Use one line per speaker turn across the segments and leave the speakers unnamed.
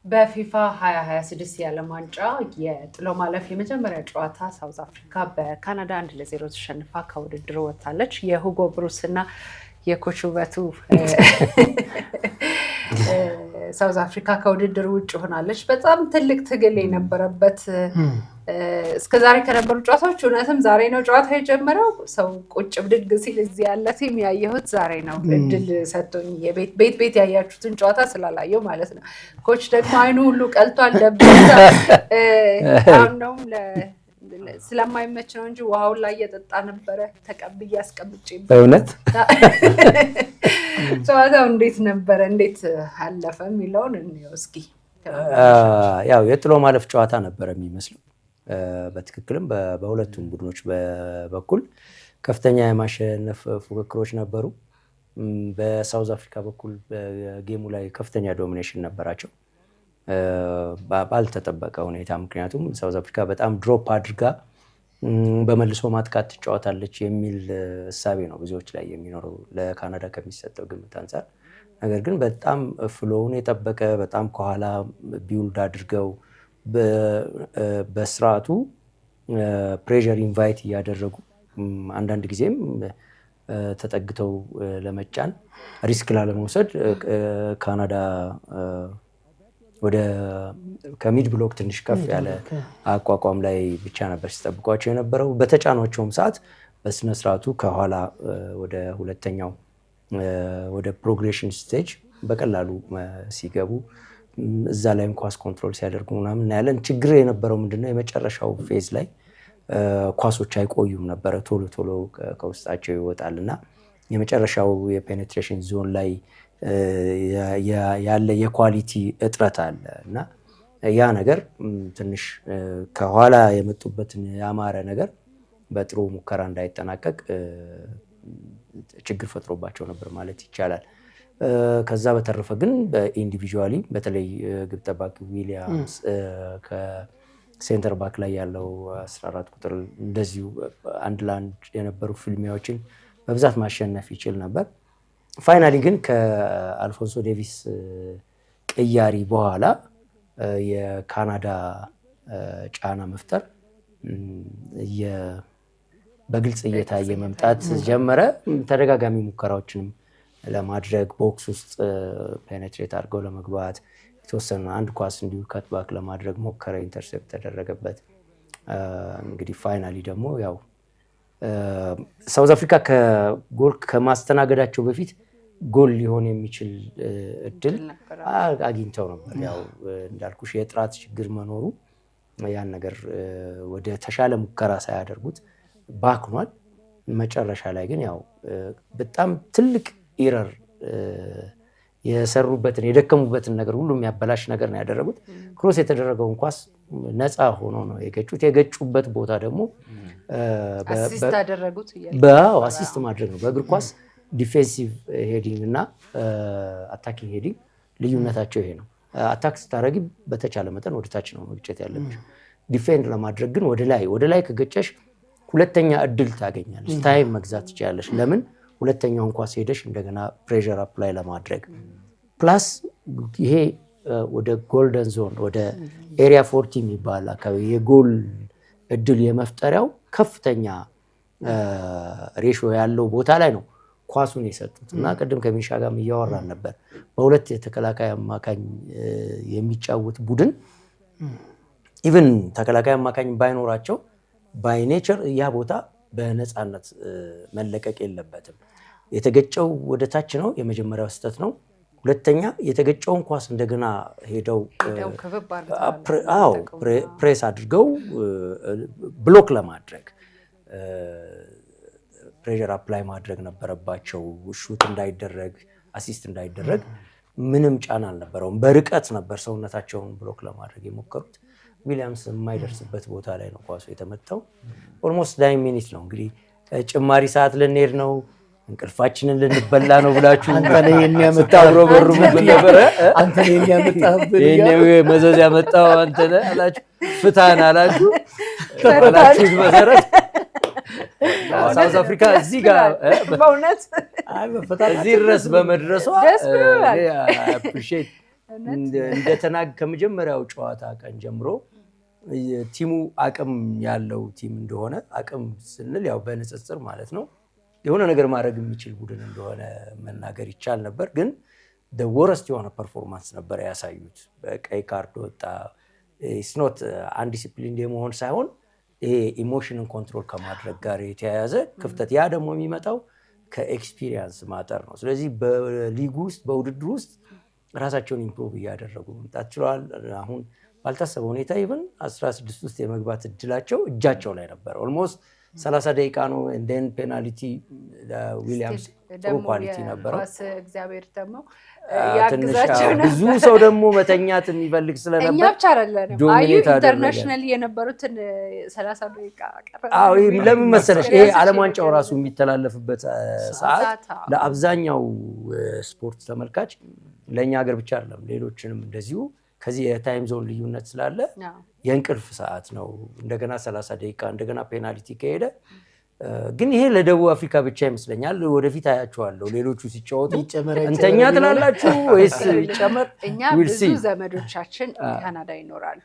በፊፋ 2026 የዓለም ዋንጫ የጥሎ ማለፍ የመጀመሪያ ጨዋታ ሳውዝ አፍሪካ በካናዳ 1-0 ተሸንፋ ከውድድሩ ወጥታለች። የሁጎ ብሩስ እና የኮች ውበቱ ሳውዝ አፍሪካ ከውድድሩ ውጭ ሆናለች። በጣም ትልቅ ትግል የነበረበት እስከዛሬ ከነበሩ ጨዋታዎች እውነትም ዛሬ ነው ጨዋታ የጀመረው። ሰው ቁጭ ብድግ ሲል እዚህ ያለ ቲም ያየሁት ዛሬ ነው። እድል ሰጥቶኝ ቤት ያያችሁትን ጨዋታ ስላላየው ማለት ነው። ኮች ደግሞ አይኑ ሁሉ ቀልቷል። ደብዛ ነው ስለማይመች ነው እንጂ ውሃውን ላይ እየጠጣ ነበረ። ተቀብዬ አስቀምጬ
በእውነት
ጨዋታው እንዴት ነበረ፣ እንዴት አለፈ የሚለውን እንየው እስኪ።
ያው የጥሎ ማለፍ ጨዋታ ነበረ የሚመስለው። በትክክልም በሁለቱም ቡድኖች በኩል ከፍተኛ የማሸነፍ ፉክክሮች ነበሩ። በሳውዝ አፍሪካ በኩል በጌሙ ላይ ከፍተኛ ዶሚኔሽን ነበራቸው ባልተጠበቀ ሁኔታ። ምክንያቱም ሳውዝ አፍሪካ በጣም ድሮፕ አድርጋ በመልሶ ማጥቃት ትጫወታለች የሚል እሳቤ ነው ብዙዎች ላይ የሚኖረው ለካናዳ ከሚሰጠው ግምት አንጻር። ነገር ግን በጣም ፍሎውን የጠበቀ በጣም ከኋላ ቢውልድ አድርገው በስርዓቱ ፕሬሸር ኢንቫይት እያደረጉ አንዳንድ ጊዜም ተጠግተው ለመጫን ሪስክ ላለመውሰድ ካናዳ ወደ ከሚድ ብሎክ ትንሽ ከፍ ያለ አቋቋም ላይ ብቻ ነበር ሲጠብቋቸው የነበረው። በተጫኗቸውም ሰዓት በስነ ስርዓቱ ከኋላ ወደ ሁለተኛው ወደ ፕሮግሬሽን ስቴጅ በቀላሉ ሲገቡ እዛ ላይም ኳስ ኮንትሮል ሲያደርጉ ምናምን እናያለን። ችግር የነበረው ምንድነው የመጨረሻው ፌዝ ላይ ኳሶች አይቆዩም ነበረ፣ ቶሎ ቶሎ ከውስጣቸው ይወጣልና የመጨረሻው የፔኔትሬሽን ዞን ላይ ያለ የኳሊቲ እጥረት አለ እና ያ ነገር ትንሽ ከኋላ የመጡበትን ያማረ ነገር በጥሩ ሙከራ እንዳይጠናቀቅ ችግር ፈጥሮባቸው ነበር ማለት ይቻላል። ከዛ በተረፈ ግን በኢንዲቪጁዋሊ በተለይ ግብ ጠባቂ ዊሊያምስ ከሴንተር ባክ ላይ ያለው 14 ቁጥር እንደዚሁ አንድ ለአንድ የነበሩ ፍልሚያዎችን በብዛት ማሸነፍ ይችል ነበር። ፋይናሊ ግን ከአልፎንሶ ዴቪስ ቅያሪ በኋላ የካናዳ ጫና መፍጠር በግልጽ እየታየ መምጣት ጀመረ። ተደጋጋሚ ሙከራዎችንም ለማድረግ ቦክስ ውስጥ ፔኔትሬት አድርገው ለመግባት የተወሰነ አንድ ኳስ እንዲሁ ከትባክ ለማድረግ ሞከረ፣ ኢንተርሴፕት ተደረገበት። እንግዲህ ፋይናሊ ደግሞ ያው ሳውዝ አፍሪካ ከጎል ከማስተናገዳቸው በፊት ጎል ሊሆን የሚችል እድል አግኝተው ነበር። ያው እንዳልኩሽ የጥራት ችግር መኖሩ ያን ነገር ወደ ተሻለ ሙከራ ሳያደርጉት ባክኗል። መጨረሻ ላይ ግን ያው በጣም ትልቅ ኢረር የሰሩበትን የደከሙበትን ነገር ሁሉ የሚያበላሽ ነገር ነው ያደረጉት። ክሮስ የተደረገውን ኳስ ነፃ ሆኖ ነው የገጩት። የገጩበት ቦታ ደግሞ አሲስት ማድረግ ነው። በእግር ኳስ ዲፌንሲቭ ሄዲንግ እና አታኪንግ ሄዲንግ ልዩነታቸው ይሄ ነው። አታክ ስታደርጊ በተቻለ መጠን ወደ ታች ነው መግጨት ያለብሽ። ዲፌንድ ለማድረግ ግን ወደ ላይ ከገጨሽ ሁለተኛ እድል ታገኛለሽ፣ ታይም መግዛት ትችላለሽ። ለምን ሁለተኛውን ኳስ ሄደሽ እንደገና ፕሬሸር አፕላይ ለማድረግ ፕላስ ይሄ ወደ ጎልደን ዞን ወደ ኤሪያ 40 የሚባል አካባቢ የጎል እድል የመፍጠሪያው ከፍተኛ ሬሾ ያለው ቦታ ላይ ነው ኳሱን የሰጡት እና ቅድም ከሚሻ ጋር እያወራን ነበር። በሁለት የተከላካይ አማካኝ የሚጫወት ቡድን ኢቭን ተከላካይ አማካኝ ባይኖራቸው ባይ ኔቸር ያ ቦታ በነፃነት መለቀቅ የለበትም። የተገጨው ወደ ታች ነው፣ የመጀመሪያው ስህተት ነው። ሁለተኛ የተገጨውን ኳስ እንደገና ሄደው ፕሬስ አድርገው ብሎክ ለማድረግ ፕሬሸር አፕላይ ማድረግ ነበረባቸው። ሹት እንዳይደረግ አሲስት እንዳይደረግ ምንም ጫና አልነበረውም። በርቀት ነበር ሰውነታቸውን ብሎክ ለማድረግ የሞከሩት። ዊሊያምስ የማይደርስበት ቦታ ላይ ነው ኳሱ የተመታው። ኦልሞስት 9 ሚኒት ነው እንግዲህ ጭማሪ ሰዓት ልንሄድ ነው፣ እንቅልፋችንን ልንበላ ነው ብላችሁ
አንተ ላይ የሚያመጣው
በሩ ምን ነበረ?
አንተ ላይ የሚያመጣብን
መዘዝ ያመጣው አንተ ነህ አላችሁ፣ ፍታን አላችሁ። ተባላችሁት መሰረት ሳውዝ አፍሪካ እዚህ ጋር
በእውነት
እዚህ ድረስ በመድረሷ አፕሪሺየት እንደተናገ ከመጀመሪያው ጨዋታ ቀን ጀምሮ ቲሙ አቅም ያለው ቲም እንደሆነ አቅም ስንል ያው በንጽጽር ማለት ነው የሆነ ነገር ማድረግ የሚችል ቡድን እንደሆነ መናገር ይቻል ነበር ግን the worst የሆነ ፐርፎርማንስ ነበር ያሳዩት በቀይ ካርድ ወጣ it's not undisciplined የመሆን ሳይሆን ይሄ ኢሞሽንን ኮንትሮል ከማድረግ ጋር የተያያዘ ክፍተት ያ ደግሞ የሚመጣው ከኤክስፒሪየንስ ማጠር ነው ስለዚህ በሊግ ውስጥ በውድድር ውስጥ ራሳቸውን ኢምፕሩቭ ያደረጉ መምጣት ችለዋል አሁን ባልታሰበ ሁኔታ even 16 ውስጥ የመግባት እድላቸው እጃቸው ላይ ነበር ኦልሞስት 30 ደቂቃ ነው and then penalty ዊሊያምስ ጥሩ ኳሊቲ ነበር
እግዚአብሔር ደግሞ ያግዛቸው
ብዙ ሰው ደግሞ መተኛት የሚፈልግ ስለነበር
እኛ ብቻ አይደለም አዩ ኢንተርናሽናል የነበሩትን 30 ደቂቃ
አዎ ለምን መሰለሽ ይሄ ዓለም ዋንጫው ራሱ የሚተላለፍበት ሰዓት ለአብዛኛው ስፖርት ተመልካች ለኛ ሀገር ብቻ አይደለም ሌሎችንም እንደዚሁ ከዚህ የታይም ዞን ልዩነት ስላለ የእንቅልፍ ሰዓት ነው እንደገና 30 ደቂቃ እንደገና ፔናልቲ ከሄደ ግን ይሄ ለደቡብ አፍሪካ ብቻ ይመስለኛል ወደፊት አያቸዋለሁ ሌሎቹ ሲጫወቱ እንተኛ ትላላችሁ ወይስ ይጨመር
እኛ ብዙ ዘመዶቻችን ካናዳ ይኖራሉ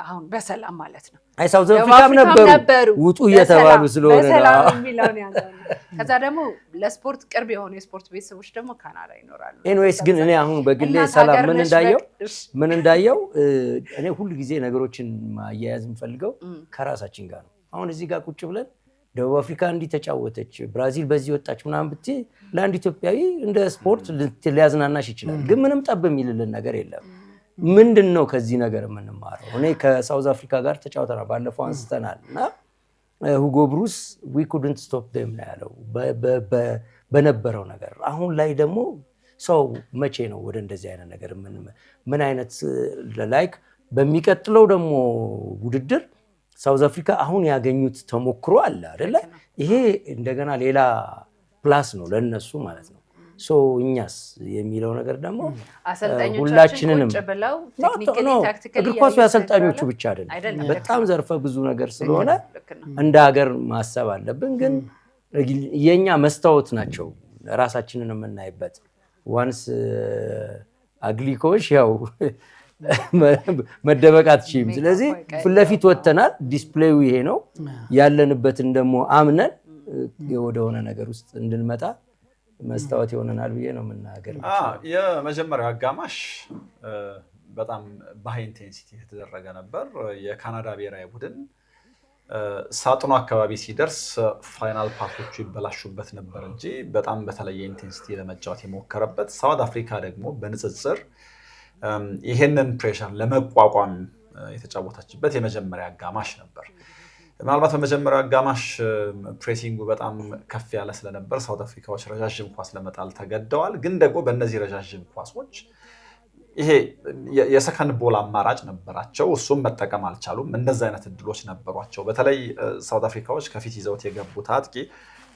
አሁን በሰላም ማለት ነው
አይ ሳውዝ አፍሪካም ነበሩ ውጡ እየተባሉ ስለሆነ
በሰላም የሚለውን ያዛሉ ከዛ ደግሞ ለስፖርት ቅርብ የሆኑ የስፖርት ቤተሰቦች ደግሞ ካናዳ ይኖራሉ
ኤኒዌይስ ግን እኔ አሁን በግሌ ሰላም ምን እንዳየው እኔ ሁሉ ጊዜ ነገሮችን ማያያዝ የምፈልገው ከራሳችን ጋር ነው አሁን እዚህ ጋር ቁጭ ብለን ደቡብ አፍሪካ እንዲህ ተጫወተች ብራዚል በዚህ ወጣች ምናምን ብትይ ለአንድ ኢትዮጵያዊ እንደ ስፖርት ሊያዝናናሽ ይችላል ግን ምንም ጠብ የሚልልን ነገር የለም ምንድነው ከዚህ ነገር የምንማረው እኔ ከሳውዝ አፍሪካ ጋር ተጫውተናል ባለፈው አንስተናልና ሁጎ ብሩስ we couldn't stop them ያለው በነበረው ነገር አሁን ላይ ደግሞ ሰው መቼ ነው ወደ እንደዚህ አይነት ነገር ምን አይነት ላይክ በሚቀጥለው ደግሞ ውድድር ሳውዝ አፍሪካ አሁን ያገኙት ተሞክሮ አለ አይደለ ይሄ እንደገና ሌላ ፕላስ ነው ለነሱ ማለት ነው ሶ እኛስ የሚለው ነገር ደግሞ ሁላችንንም
ቁጭ ብለው ቴክኒካሊ ታክቲካሊ
እግር ኳሱ ያሰልጣኞቹ ብቻ አይደለም በጣም ዘርፈ ብዙ ነገር ስለሆነ እንደ ሀገር ማሰብ አለብን ግን የኛ መስታወት ናቸው ራሳችንን የምናይበት ዋንስ አግሊኮሽ ያው መደበቅ አትችይም ስለዚህ ፍለፊት ወተናል ዲስፕሌዩ ይሄ ነው ያለንበትን ደግሞ አምነን ወደሆነ ነገር ውስጥ እንድንመጣ መስታወት ይሆነናል ብዬ ነው መናገር
የመጀመሪያው አጋማሽ በጣም በሃይ ኢንቴንሲቲ የተደረገ ነበር የካናዳ ብሔራዊ ቡድን ሳጥኑ አካባቢ ሲደርስ ፋይናል ፓሶቹ ይበላሹበት ነበር እንጂ በጣም በተለየ ኢንቴንሲቲ ለመጫወት የሞከረበት ሳውዝ አፍሪካ ደግሞ በንጽጽር ይሄንን ፕሬሸር ለመቋቋም የተጫወተችበት የመጀመሪያ አጋማሽ ነበር ምናልባት በመጀመሪያው አጋማሽ ፕሬሲንጉ በጣም ከፍ ያለ ስለነበር ሳውዝ አፍሪካዎች ረጃጅም ኳስ ለመጣል ተገደዋል ግን ደግሞ በእነዚህ ረጃጅም ኳሶች ይሄ የሰከንድ ቦል አማራጭ ነበራቸው እሱም መጠቀም አልቻሉም እንደዛ አይነት እድሎች ነበሯቸው በተለይ ሳውዝ አፍሪካዎች ከፊት ይዘውት የገቡት አጥቂ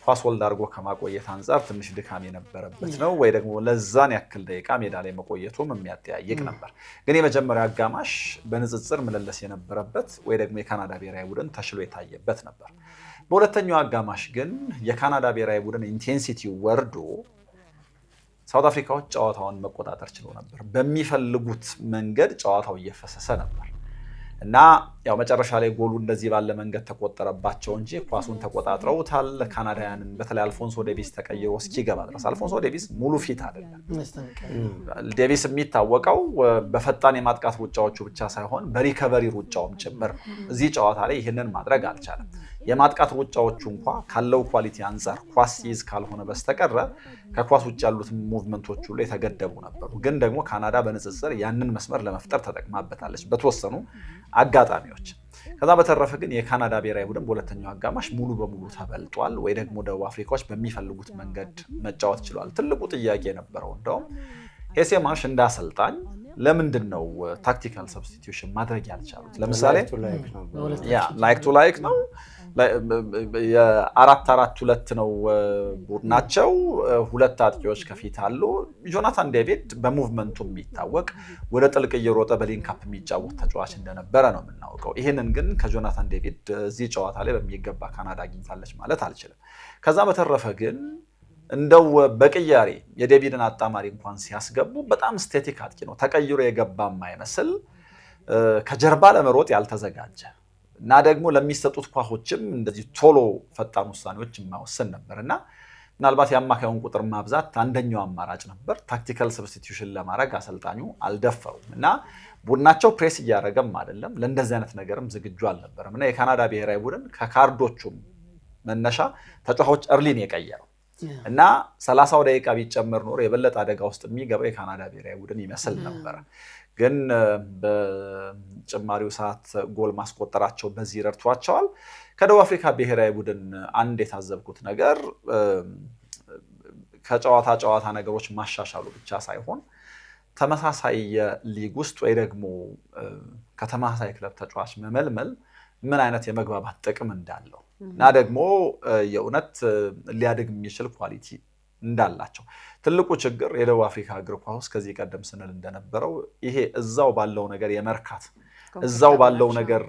ኳስ ሆልድ አድርጎ ከማቆየት አንፃር ትንሽ ድካም የነበረበት ነው ወይ ደግሞ ለዛን ያክል ደቂቃ ሜዳ ላይ መቆየቱም የሚያጠያይቅ ነበር ግን የመጀመሪያው አጋማሽ በንጽጽር ምልልስ የነበረበት ወይ ደግሞ የካናዳ ብሔራዊ ቡድን ተሽሎ የታየበት ነበር በሁለተኛው አጋማሽ ግን የካናዳ ብሔራዊ ቡድን ኢንቴንሲቲ ወርዶ ሳውዝ አፍሪካዎች ጨዋታውን መቆጣጠር ችለው ነበር በሚፈልጉት መንገድ ጨዋታው እየፈሰሰ ነበር እና ያው መጨረሻ ላይ ጎሉ እንደዚህ ባለ መንገድ ተቆጠረባቸው እንጂ ኳሱን ተቆጣጥረውታል ካናዳያንን በተለይ አልፎንሶ ዴቪስ ተቀይሮ እስኪገባ ድረስ አልፎንሶ ዴቪስ ሙሉ ፊት አይደለም ዴቪስ የሚታወቀው በፈጣን የማጥቃት ሩጫዎቹ ብቻ ሳይሆን በሪከቨሪ ሩጫውም ጭምር እዚህ ጨዋታ ላይ ይሄንን ማድረግ አልቻለም የማጥቃት ሩጫዎቹ እንኳን ካለው ኳሊቲ አንፃር ኳስ ይዝ ካልሆነ በስተቀር ከኳስ ውጭ ያሉት ሙቭመንቶች ሁሉ የተገደቡ ነበሩ ግን ደግሞ ካናዳ በንጽጽር ያንን መስመር ለመፍጠር ተጠቅማበታለች በተወሰኑ አጋጣሚዎች ከዛ በተረፈ ግን የካናዳ ብሔራዊ ቡድን በሁለተኛው አጋማሽ ሙሉ በሙሉ ተበልጧል ወይ ደግሞ ደቡብ አፍሪካዎች በሚፈልጉት መንገድ መጫወት ችሏል ትልቁ ጥያቄ የነበረው እንደውም ሄሴማሽ እንዳሰልጣኝ ለምንድነው ታክቲካል ሰብስቲቲዩሽን ማድረግ ያልቻሉት ለምሳሌ ላይክ ቱ ላይክ ነው የ4-4-2 ነው ቡድናቸው ሁለት አጥቂዎች ከፊት አሉ ጆናታን ዴቪድ በሙቭመንቱ የሚታወቅ ወደ ጥልቅ እየሮጠ በሊንክ አፕ የሚጫወት ተጫዋች እንደነበረ ነው የምናውቀው ይሄንን ግን ከጆናታን ዴቪድ እዚህ ጨዋታ ላይ በሚገባ ካናዳ አግኝታለች ማለት አልችልም ከዛ በተረፈ ግን እንደው በቅያሬ የዴቪድን አጣማሪ እንኳን ሲያስገቡ በጣም ስቴቲክ አጥቂ ነው። ተቀይሮ የገባ የማይመስል ከጀርባ ለመሮጥ ያልተዘጋጀ እና ደግሞ ለሚሰጡት ኳሶችም እንደዚህ ቶሎ ፈጣን ውሳኔዎች የማይወስን ነበርና ምናልባት የአማካዩን ቁጥር ማብዛት አንደኛው አማራጭ ነበር። ታክቲካል ሰብስቲቲዩሽን ለማድረግ አሰልጣኙ አልደፈሩም እና ቡድናቸው ፕሬስ እያደረገም አይደለም፣ ለእንደዚህ አይነት ነገርም ዝግጁ አልነበረም እና የካናዳ ብሔራዊ ቡድን ከካርዶቹም መነሻ ተጫዋቾች እርሊን የቀየረው እና 30 ደቂቃ ቢጨመር ኖሮ የበለጠ አደጋ ውስጥ የሚገባው የካናዳ ብሔራዊ ቡድን ይመስል ነበር። ግን በጭማሪው ሰዓት ጎል ማስቆጠራቸው በዚህ ረድቷቸዋል። ከደቡብ አፍሪካ ብሔራዊ ቡድን አንድ የታዘብኩት ነገር ከጨዋታ ነገሮች ማሻሻሉ ብቻ ሳይሆን ተመሳሳይ ሊግ ውስጥ ወይ ደግሞ ከተመሳሳይ ክለብ ተጫዋች መመልመል ምን አይነት የመግባባት ጥቅም እንዳለው እና ደግሞ የእውነት ሊያድግ የሚችል ኳሊቲ እንዳላቸው። ትልቁ ችግር የደቡብ አፍሪካ እግር ኳስ ከዚህ ቀደም ስንል እንደነበረው ይሄ እዛው ባለው ነገር የመርካት እዛው ባለው ነገር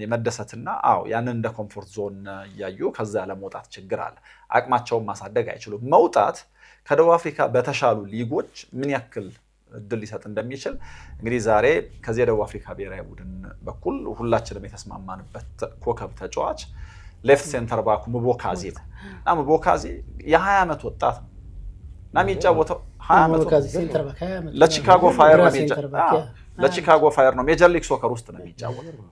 የመደሰትና ያንን እንደ ኮምፎርት ዞን እያዩ ከዛ ለመውጣት ችግር አለ። አቅማቸውን ማሳደግ አይችሉም። መውጣት ከደቡብ አፍሪካ በተሻሉ ሊጎች ምን ያክል እድል ሊሰጥ እንደሚችል እንግዲህ ዛሬ ከዚህ የደቡብ አፍሪካ ብሔራዊ ቡድን በኩል ሁላችንም የተስማማንበት ኮከብ ተጫዋች ሌፍት ሴንተር ባኩ ምቦካዚ ነው እና ምቦካዚ የ20 ዓመት ወጣት ነው እና የሚጫወተው 20 ዓመት ለቺካጎ ፋየር ነው ሜጀር ሊግ ሶከር ውስጥ ነው የሚጫወተው።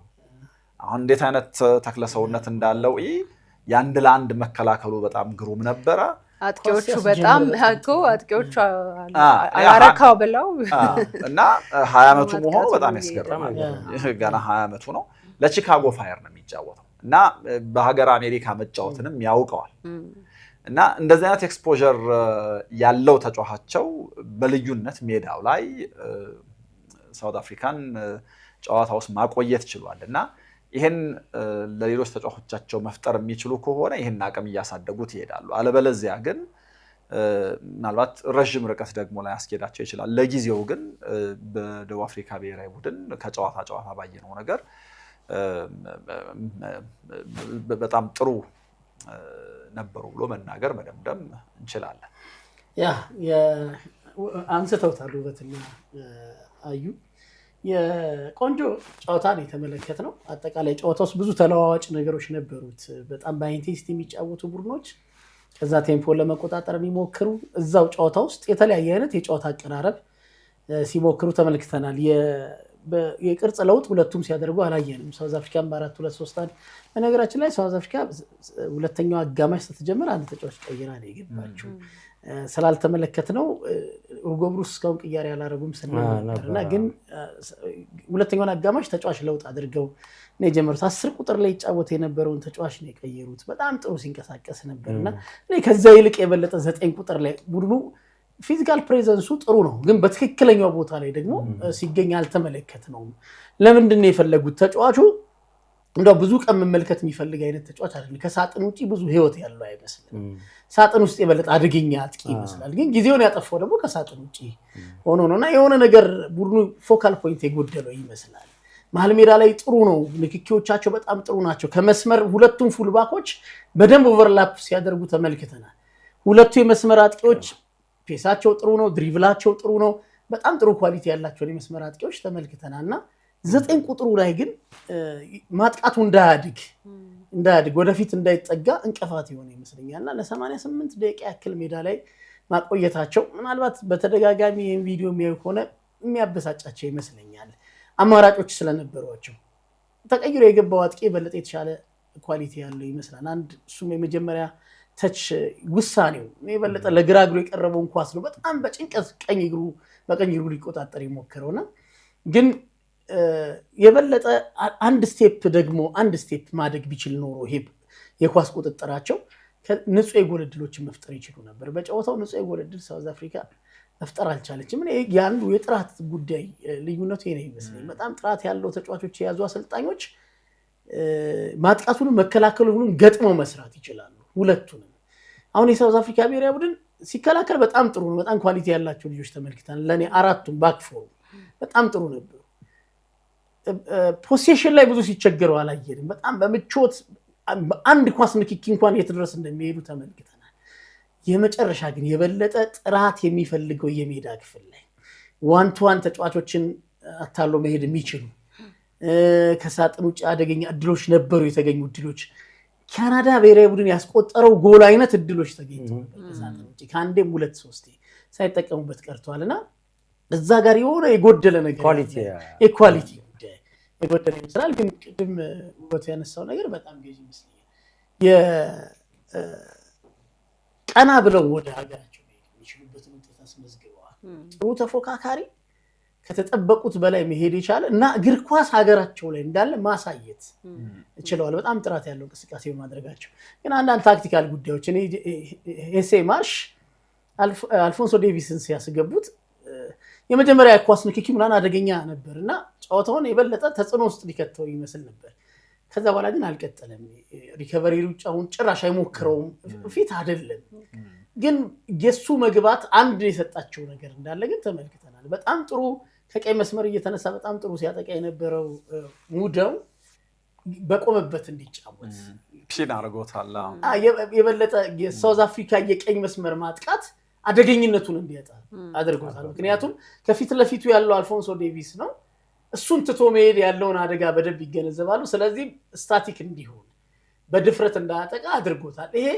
አሁን እንዴት አይነት ተክለሰውነት እንዳለው የአንድ ለአንድ መከላከሉ በጣም ግሩም ነበረ።
አጥቂዎቹ በጣም አጥቂዎቹ አላረካው ብለው
እና 20 ዓመቱ መሆኑ በጣም ያስገርማል። ገና 20 ዓመቱ ነው። ለቺካጎ ፋየር ነው የሚጫወተው እና በሀገር አሜሪካ መጫወትንም ያውቀዋል እና እንደዚህ አይነት ኤክስፖዠር ያለው ተጫዋቻቸው በልዩነት ሜዳው ላይ ሳውት አፍሪካን ጨዋታ ውስጥ ማቆየት ችሏል እና ይሄን ለሌሎች ተጫዋቾቻቸው መፍጠር የሚችሉ ከሆነ ይሄን አቅም እያሳደጉት ይሄዳሉ። አለበለዚያ ግን ምናልባት ረጅም ርቀት ደግሞ ላይ ያስኬዳቸው ይችላል። ለጊዜው ግን በደቡብ አፍሪካ ብሔራዊ ቡድን ከጨዋታ ባየነው ነገር በጣም ጥሩ ነበሩ ብሎ መናገር መደምደም እንችላለን።
አንስተውታል ውበትና አዩ የቆንጆ ጨዋታን የተመለከትነው። አጠቃላይ ጨዋታ ውስጥ ብዙ ተለዋዋጭ ነገሮች ነበሩት። በጣም በኢንቴንሲቲ የሚጫወቱ ቡድኖች ከዛ ቴምፖ ለመቆጣጠር የሚሞክሩ እዛው ጨዋታ ውስጥ የተለያየ አይነት የጨዋታ አቀራረብ ሲሞክሩ ተመልክተናል። የቅርጽ ለውጥ ሁለቱም ሲያደርጉ አላየንም። ሳውዝ አፍሪካን በ4-2-3-1 በነገራችን ላይ ሳውዝ አፍሪካ ሁለተኛው አጋማሽ ስትጀምር አንድ ተጫዋች ቀይራ ነው የገባችው። ስላልተመለከት ነው ሁጎ ብሩስ እስካሁን ቅያሬ ያላረጉም ስናነበርና ግን ሁለተኛውን አጋማሽ ተጫዋች ለውጥ አድርገው ነው የጀመሩት። 10 ቁጥር ላይ ይጫወት የነበረውን ተጫዋች ነው የቀየሩት። በጣም ጥሩ ሲንቀሳቀስ ነበርና ከዛ ይልቅ የበለጠ 9 ቁጥር ላይ ቡድኑ ፊዚካል ፕሬዘንሱ ጥሩ ነው፣ ግን በትክክለኛው ቦታ ላይ ደግሞ ሲገኝ አልተመለከትነውም። ለምንድን ነው የፈለጉት? ተጫዋቹ እንደው ብዙ ቀን መመልከት የሚፈልግ አይነት ተጫዋች አይደለም። ከሳጥን ውጪ ብዙ ህይወት ያለው አይመስልም። ሳጥን ውስጥ የበለጠ አደገኛ አጥቂ ይመስላል፣ ግን ጊዜውን ያጠፋው ደግሞ ከሳጥን ውጪ ሆኖ ነውና የሆነ ነገር ቡድኑ ፎካል ፖይንት የጎደለው ይመስላል። መሀል ሜዳ ላይ ጥሩ ነው፣ ንክኪዎቻቸው በጣም ጥሩ ናቸው። ከመስመር ሁለቱም ፉልባኮች በደንብ ኦቨርላፕ ሲያደርጉ ተመልክተናል። ሁለቱ የመስመር አጥቂዎች ፔሳቸው ጥሩ ነው፣ ድሪቭላቸው ጥሩ ነው። በጣም ጥሩ ኳሊቲ ያላቸውን የመስመር አጥቂዎች ተመልክተናልና 9 ቁጥሩ ላይ ግን ማጥቃቱ እንዳያድግ ወደፊት እንዳይጠጋ እንቅፋት የሆነ ይመስለኛልና ለ88 ደቂቃ ያክል ሜዳ ላይ ማቆየታቸው ምናልባት በተደጋጋሚ ይህን ቪዲዮ የሚያዩ ከሆነ የሚያበሳጫቸው ይመስለኛል። አማራጮች ስለነበሯቸው ተቀይሮ የገባው አጥቂ በለጠ የተሻለ ኳሊቲ ያለው ይመስላል። አንድ እሱም የመጀመሪያ ተች ውሳኔው የበለጠ ለግራ እግሩ የቀረበውን ኳስ ነው በጣም በጭንቀት በቀኝ እግሩ ሊቆጣጠር የሞከረውና ግን የበለጠ አንድ ስቴፕ ማደግ ቢችል ኖሮ ይሄ የኳስ ቁጥጥራቸው ንጹህ የጎል ዕድሎችን መፍጠር ይችሉ ነበር። በጨዋታው ንጹህ የጎል ዕድል ሳውዝ አፍሪካ መፍጠር አልቻለችም። ያንዱ የጥራት ጉዳይ ልዩነቱ ይሄ ይመስለኝ። በጣም ጥራት ያለው ተጫዋቾች የያዙ አሰልጣኞች ማጥቃቱን መከላከሉን ገጥመው መስራት ይችላሉ ሁለቱንም። አሁን የሳውዝ አፍሪካ ብሔራዊ ቡድን ሲከላከል በጣም ጥሩ ነው። በጣም ኳሊቲ ያላቸው ልጆች ተመልክተናል። ለኔ አራቱም ባክፎር በጣም ጥሩ ነበሩ። ፖሴሽን ላይ ብዙ ሲቸገሩ አላየንም። በጣም በምቾት አንድ ኳስ ንክኪ እንኳን የት ድረስ እንደሚሄዱ ተመልክተናል። የመጨረሻ ግን የበለጠ ጥራት የሚፈልገው የሜዳ ክፍል ላይ ዋን ቱ ዋን ተጫዋቾችን አታሎ መሄድ የሚችሉ ከሳጥን ውጭ አደገኛ እድሎች ነበሩ የተገኙ እድሎች ካናዳ ብሔራዊ ቡድን ያስቆጠረው ጎል አይነት እድሎች ተገኝተው ከሳጥን ውጭ ከአንዴም 2-3 ሳይጠቀሙበት ቀርቷልና እዛ ጋር የሆነ የጎደለ ነገር ኳሊቲ የጎደለ ይመስላል። ግን ቅድም ውበት ያነሳው ነገር በጣም ገዢ ይመስላል። የቀና ብለው ወደ ሀገራቸው የሚችሉበትን ውጤት አስመዝግበዋል። ጥሩ ተፎካካሪ ከተጠበቁት በላይ መሄድ ይቻላል እና እግር ኳስ ሀገራቸው ላይ እንዳለ ማሳየት ይችላል። በጣም ጥራት ያለው እንቅስቃሴ በማድረጋቸው ግን አንዳንድ ታክቲካል ጉዳዮች እኔ ሄሴ ማርሽ አልፎንሶ ዴቪስን ሲያስገቡት የመጀመሪያ ኳስ ንክኪ ምናምን አደገኛ ነበርና ጨዋታውን የበለጠ ተጽዕኖ ውስጥ ሊከተው ይመስል ነበር። ከዛ በኋላ ግን አልቀጠለም። ሪከቨሪ ሩጫውን ጭራሽ አይሞክረውም። ፊት አይደለም ግን የሱ መግባት አንድ የሰጣቸው ነገር እንዳለ ግን ተመልክተናል። በጣም ጥሩ ከቀይ መስመር እየተነሳ በጣም ጥሩ ሲያጠቃ የነበረው ሙደው በቆመበት እንዲጫወት
ፒን አድርጎታል።
የበለጠ የሳውዝ አፍሪካ የቀኝ መስመር ማጥቃት አደገኝነቱን እንዲያጣ አድርጎታል። ምክንያቱም ከፊት ለፊቱ ያለው አልፎንሶ ዴቪስ ነው። እሱን ትቶ መሄድ ያለውን አደጋ በደንብ ይገነዘባሉ። ስለዚህ ስታቲክ እንዲሆን በድፍረት እንዳያጠቃ አድርጎታል። ይሄ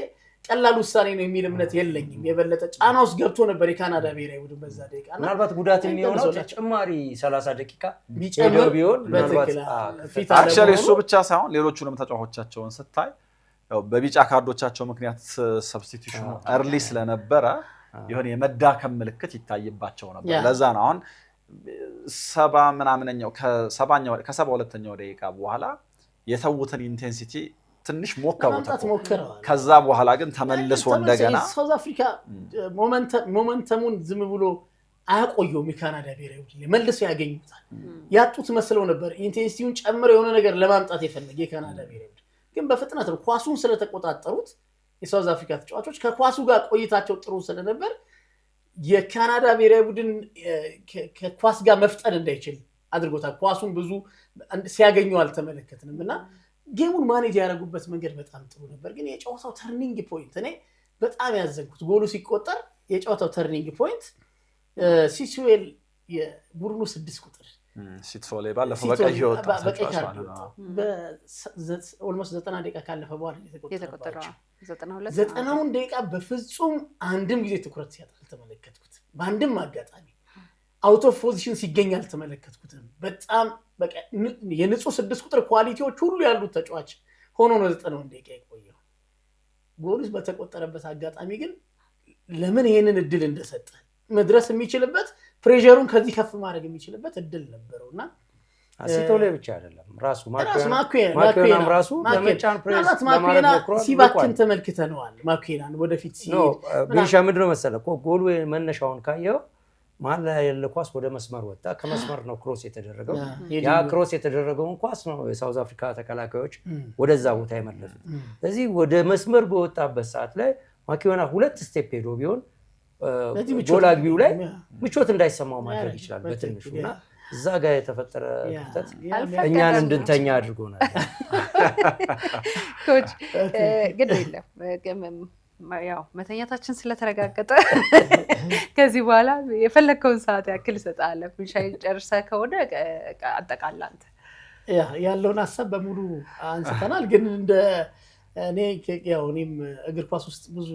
ቀላል ውሳኔ ነው የሚል እምነት የለኝም። የበለጠ ጫና ውስጥ ገብቶ ነበር የካናዳ ብሔራዊ ቡድን በዛ ደቂቃ።
ምናልባት ጉዳት የሚሆነው ተጨማሪ 30 ደቂቃ ቢጨምር ቢሆን
አክቹዋሊ እሱ ብቻ ሳይሆን ሌሎቹንም ተጫዋቾቻቸውን ስታይ ያው በቢጫ ካርዶቻቸው ምክንያት ሰብስቲቲዩሽኑ early ስለነበረ የሆነ የመዳከም ምልክት ይታይባቸው ነበር። ለዛ ነው አሁን 72ኛው ደቂቃ በኋላ የተውትን ኢንቴንሲቲ ትንሽ ሞከሩት። ከዛ በኋላ ግን ተመልሶ እንደገና
ሳውዝ አፍሪካ ሞመንተሙን ዝም ብሎ አያቆየውም። የካናዳ ብሔራዊ ቡድን መልሶ ያገኙታል። ያጡት መስለው ነበር ኢንቴንሲቲውን ጨምረው የሆነ ነገር ለማምጣት የፈለገ የካናዳ ብሔራዊ ቡድን ግን በፍጥነት ኳሱን ስለተቆጣጠሩት የሳውዝ አፍሪካ ተጫዋቾች ከኳሱ ጋር ቆይታቸው ጥሩ ስለነበር የካናዳ ብሔራዊ ቡድን ከኳስ ጋር መፍጠን እንዳይችል አድርጎታል። ኳሱን ብዙ ሲያገኙ አልተመለከትንምና ጌሙን ማኔጅ ያደረጉበት መንገድ በጣም ጥሩ ነበር። ግን የጨዋታው ተርኒንግ ፖይንት እኔ በጣም ያዘንኩት ጎሉ ሲቆጠር የጨዋታው ተርኒንግ ፖይንት ሲስዌል የቡድኑ 6 ቁጥር
ሲትፎሌ ባለፈው በቀይ ወጣ
ኦልሞስት 90 ደቂቃ ካለፈ በኋላ የተቆጠረው 92 ደቂቃ በፍጹም አንድም ጊዜ ትኩረት ሲያጣ አልተመለከትኩት። በአንድም አጋጣሚ አውት ኦፍ ፖዚሽን ሲገኝ አልተመለከትኩትም። በጣም በቃ የንጹህ 6 ቁጥር ኳሊቲዎች ሁሉ ያሉት ተጫዋች ሆኖ ነው 90 ደቂቃ የቆየው። ጎልስ በተቆጠረበት አጋጣሚ ግን ለምን ይሄንን እድል እንደሰጠ መድረስ የሚችልበት ፕሬሸሩን ከዚህ ከፍ ማድረግ የሚችልበት እድል ነበርውና
ሲቶሌ ብቻ አይደለም ራሱ
ማኩዌናም
ራሱ ለመጫን ፕሬስ ለማድረግ ሞክሯል።
ሲባክን ተመልክተነዋል። ማኩዌናን ወደፊት
ቢሻ ምንድነው መሰለህ ጎሉ መነሻውን ካየው መሀል ላይ ያለ ኳስ ወደ መስመር ወጣ። ከመስመር ነው ክሮስ የተደረገው። ያ ክሮስ የተደረገውን ኳስ ነው የሳውዝ አፍሪካ ተከላካዮች ወደዛ ቦታ የመለሱት። ስለዚህ ወደ መስመር በወጣበት ሰዓት ላይ ማኩዌና 2 ስቴፕ ሄዶ ቢሆን ጎል አግቢው ላይ ምቾት እንዳይሰማው ማድረግ ይችላል በትንሹና እዛ ጋር የተፈጠረ ክፍተት እኛን እንድንተኛ አድርጎናል።
ኮች ግን የለም ያው መተኛታችን ስለተረጋገጠ ከዚህ በኋላ የፈለከውን ሰዓት ያክል ሰጣለ ሻይ ጨርሰህ ከሆነ አጠቃላይ አንተ
ያለውን ሐሳብ በሙሉ አንስተናል። ግን እንደ እኔ ያው እኔም እግር ኳስ ውስጥ ብዙ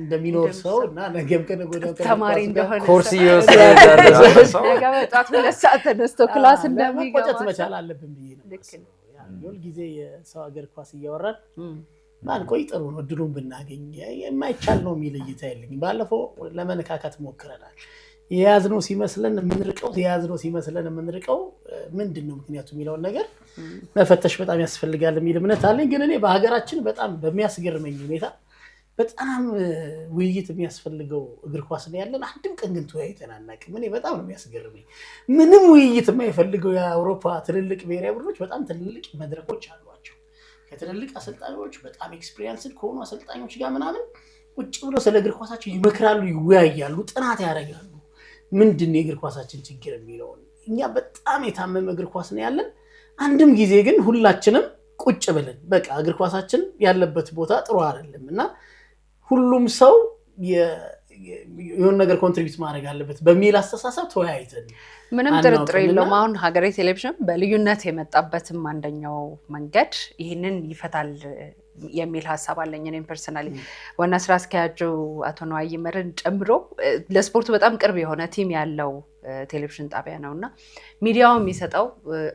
እንደሚኖር ሰው እና ነገም ከነገ
ተማሪ እንደሆነ
ኮርስ እየወሰደ
ነገ በጣም 2 ሰዓት ተነስቶ ክላስ እንደሚገባ
ቆጨት መቻል አለብን ብዬ ነው። ሁል ጊዜ የሰው እግር ኳስ እያወራን ማን ቆይ ጥሩ ነው እድሉን ብናገኝ የማይቻል ነው የሚል እይታ የለኝም። ባለፈው ለመነካካት ሞክረናል። የያዝነው ሲመስለን የምንርቀው ምንድነው ምክንያቱ የሚለውን ነገር መፈተሽ በጣም ያስፈልጋል የሚል እምነት አለኝ። ግን እኔ በሀገራችን በጣም በሚያስገርመኝ ሁኔታ በጣም ውይይት የሚያስፈልገው እግር ኳስ ነው ያለን። አንድም ቀን ግን ተወያይተን አናውቅም። እኔ በጣም ነው የሚያስገርመኝ። ምንም ውይይት የማይፈልገው የአውሮፓ ትልልቅ ብሔራዊ ቡድኖች በጣም ትልልቅ መድረኮች አሏቸው። ከትልልቅ አሰልጣኞች በጣም ኤክስፒሪየንስድ ከሆኑ አሰልጣኞች ጋር ምናምን ቁጭ ብለው ስለ እግር ኳሳቸው ይመክራሉ፣ ይወያያሉ፣ ጥናት ያደርጋሉ። ምንድነው የእግር ኳሳችን ችግር የሚለው? እኛ በጣም የታመመ እግር ኳስ ነው ያለን። አንድም ጊዜ ግን ሁላችንም ቁጭ ብለን በቃ እግር ኳሳችን ያለበት ቦታ ጥሩ አይደለም እና ሁሉም ሰው የሆነ ነገር ኮንትሪቢዩት ማድረግ አለበት በሚል አስተሳሰብ ተወያይተን
ምንም ጥርጥር የለውም። አሁን ሀገሬ ቴሌቪዥን በልዩነት የመጣበትም አንደኛው መንገድ ይህንን ይፈታል የሚል ሀሳብ አለኝ። እኔም ፐርሰናሊ ዋና ስራ አስኪያጁ አቶ ነዋይ ይመርን ጨምሮ ለስፖርቱ በጣም ቅርብ የሆነ ቲም ያለው ቴሌቪዥን ጣቢያ ነውና ሚዲያው የሚሰጠው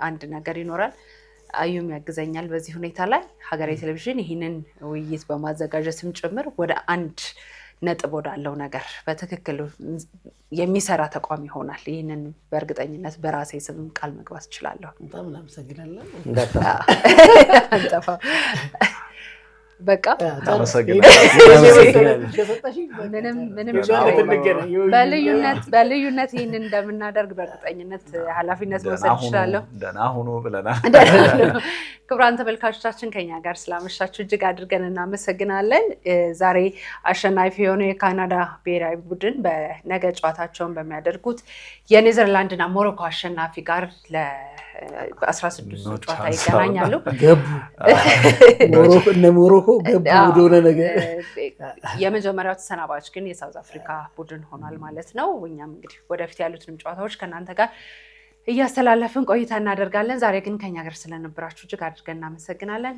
አንድ ነገር ይኖራል። አዩም ያግዘኛል በዚህ ሁኔታ ላይ ሀገሬ ቴሌቪዥን ይህንን ውይይት በማዘጋጀትም ጭምር ወደ አንድ ነጥብ ወዳለው ነገር በትክክል የሚሰራ ተቋም ይሆናል። ይህንን በእርግጠኝነት በራሴ ስም ቃል መግባት እችላለሁ።
በጣም እናመሰግናለን።
በቃ በልዩነት ይህንን እንደምናደርግ በእርግጠኝነት ኃላፊነት መውሰድ እችላለሁ።
ደህና ሁኑ ብለናል።
ክቡራን ተመልካቾቻችን ከኛ ጋር ስላመሻችሁ እጅግ አድርገን እናመሰግናለን። ዛሬ አሸናፊ የሆነው የካናዳ ብሔራዊ ቡድን በነገ ጨዋታቸውን በሚያደርጉት የኔዘርላንድና ሞሮኮ አሸናፊ ጋር በ16 ጨዋታ ይገናኛሉ።
ሞሮኮ ገቡ ወደሆነ ነገር
የመጀመሪያው ተሰናባች ግን የሳውዝ አፍሪካ ቡድን ሆኗል ማለት ነው። እኛም እንግዲህ ወደፊት ያሉትንም ጨዋታዎች ከእናንተ ጋር እያስተላለፍን ቆይታ እናደርጋለን። ዛሬ ግን ከኛ ጋር ስለነበራችሁ እጅግ አድርገን እናመሰግናለን።